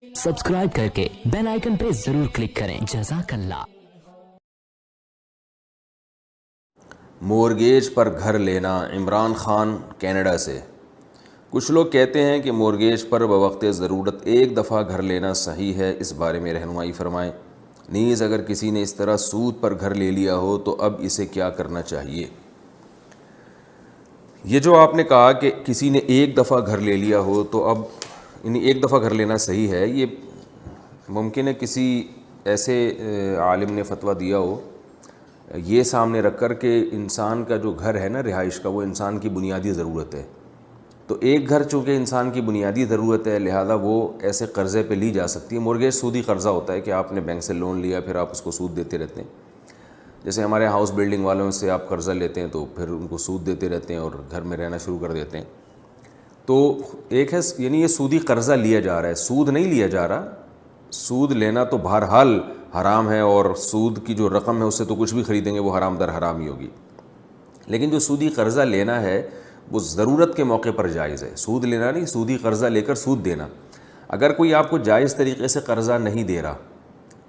Subscribe करके bell icon पे जरूर क्लिक करें। जज़ाकल्लाह। मॉर्गेज पर घर लेना। इमरान खान कनाडा से। कुछ लोग कहते हैं कि मॉर्गेज पर बवक्त ज़रूरत एक दफ़ा घर लेना सही है, इस बारे में रहनुमाई फ़रमाएँ। नीज़ अगर किसी ने इस तरह सूद पर घर ले लिया हो तो अब इसे क्या करना चाहिए। ये जो आपने कहा कि किसी ने एक दफ़ा घर ले लिया हो तो अब एक दफ़ा घर लेना सही है, ये मुमकिन है किसी ऐसे आलिम ने फतवा दिया हो ये सामने रख कर के इंसान का जो घर है ना रिहाइश का, वो इंसान की बुनियादी ज़रूरत है। तो एक घर चूँकि इंसान की बुनियादी ज़रूरत है, लिहाजा वो ऐसे कर्ज़े पे ली जा सकती है। मॉर्गेज सूदी कर्ज़ा होता है कि आपने बैंक से लोन लिया, फिर आप उसको सूद देते रहते हैं। जैसे हमारे हाउस बिल्डिंग वालों से आप कर्ज़ा लेते हैं तो फिर उनको सूद देते रहते हैं और घर में रहना शुरू कर देते हैं। तो एक है, यानी ये सूदी कर्ज़ा लिया जा रहा है, सूद नहीं लिया जा रहा। सूद लेना तो बहरहाल हराम है और सूद की जो रकम है उससे तो कुछ भी ख़रीदेंगे वो हराम दर हराम ही होगी। लेकिन जो सूदी कर्ज़ा लेना है वो ज़रूरत के मौके पर जायज़ है। सूद लेना नहीं, सूदी कर्ज़ा लेकर सूद देना। अगर कोई आपको जायज़ तरीक़े से कर्ज़ा नहीं दे रहा,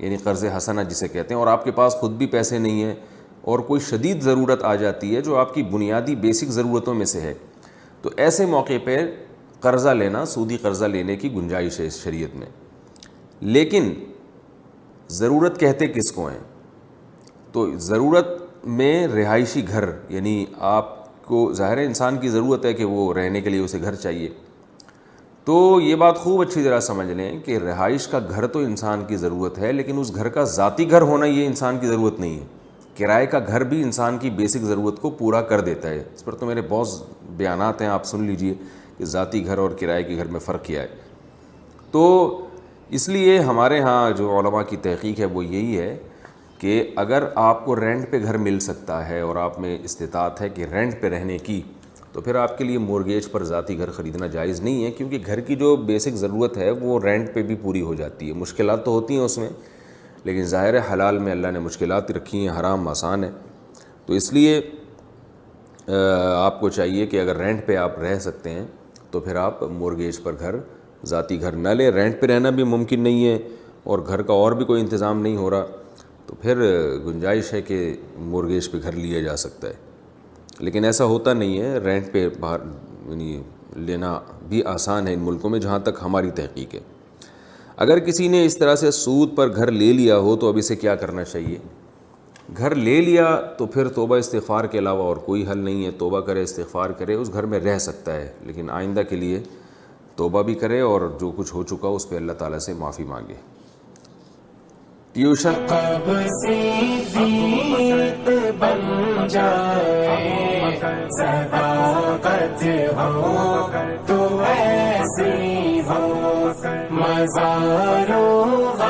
यानी कर्ज़ हसना जिसे कहते हैं, और आपके पास ख़ुद भी पैसे नहीं हैं और कोई शदीद ज़रूरत आ जाती है जो आपकी बुनियादी बेसिक ज़रूरतों में से है, तो ऐसे मौके पर कर्ज़ा लेना, सूदी कर्ज़ा लेने की गुंजाइश है इस शरीयत में। लेकिन ज़रूरत कहते किसको हैं? तो ज़रूरत में रिहायशी घर, यानी आपको ज़ाहिर है इंसान की ज़रूरत है कि वो रहने के लिए उसे घर चाहिए। तो ये बात खूब अच्छी तरह समझ लें कि रिहाइश का घर तो इंसान की ज़रूरत है, लेकिन उस घर का ज़ाती घर होना ये इंसान की ज़रूरत नहीं है। किराए का घर भी इंसान की बेसिक ज़रूरत को पूरा कर देता है। इस पर तो मेरे बहुत बयानात हैं, आप सुन लीजिए कि ज़ाती घर और किराए के घर में फ़र्क क्या है। तो इसलिए हमारे यहाँ जो उलमा की तहक़ीक़ है वो यही है कि अगर आपको रेंट पे घर मिल सकता है और आप में इस्तिताअत है कि रेंट पे रहने की, तो फिर आपके लिए मॉर्गेज पर ज़ाती घर ख़रीदना जायज़ नहीं है, क्योंकि घर की जो बेसिक ज़रूरत है वो रेंट पे भी पूरी हो जाती है। मुश्किलात तो होती हैं उसमें, लेकिन ज़ाहिर है हलाल में अल्लाह ने मुश्किलात रखी हैं, हराम आसान है। तो इसलिए आपको चाहिए कि अगर रेंट पे आप रह सकते हैं तो फिर आप मॉर्गेज पर घर, ज़ाती घर न लें। रेंट पे रहना भी मुमकिन नहीं है और घर का और भी कोई इंतज़ाम नहीं हो रहा, तो फिर गुंजाइश है कि मॉर्गेज पे घर लिया जा सकता है। लेकिन ऐसा होता नहीं है, रेंट पे बाहर यानी लेना भी आसान है इन मुल्कों में, जहाँ तक हमारी तहक़ीक़ है। अगर किसी ने इस तरह से सूद पर घर ले लिया हो तो अब इसे क्या करना चाहिए। घर ले लिया तो फिर तौबा इस्तिग़फ़ार के अलावा और कोई हल नहीं है। तौबा करे, इस्तिग़फ़ार करे, उस घर में रह सकता है, लेकिन आइंदा के लिए तौबा भी करे और जो कुछ हो चुका उस पर अल्लाह ताला से माफ़ी मांगे। ट्यूशन बन जाए, सदाकत हो तो ऐसी हो, मज़ारों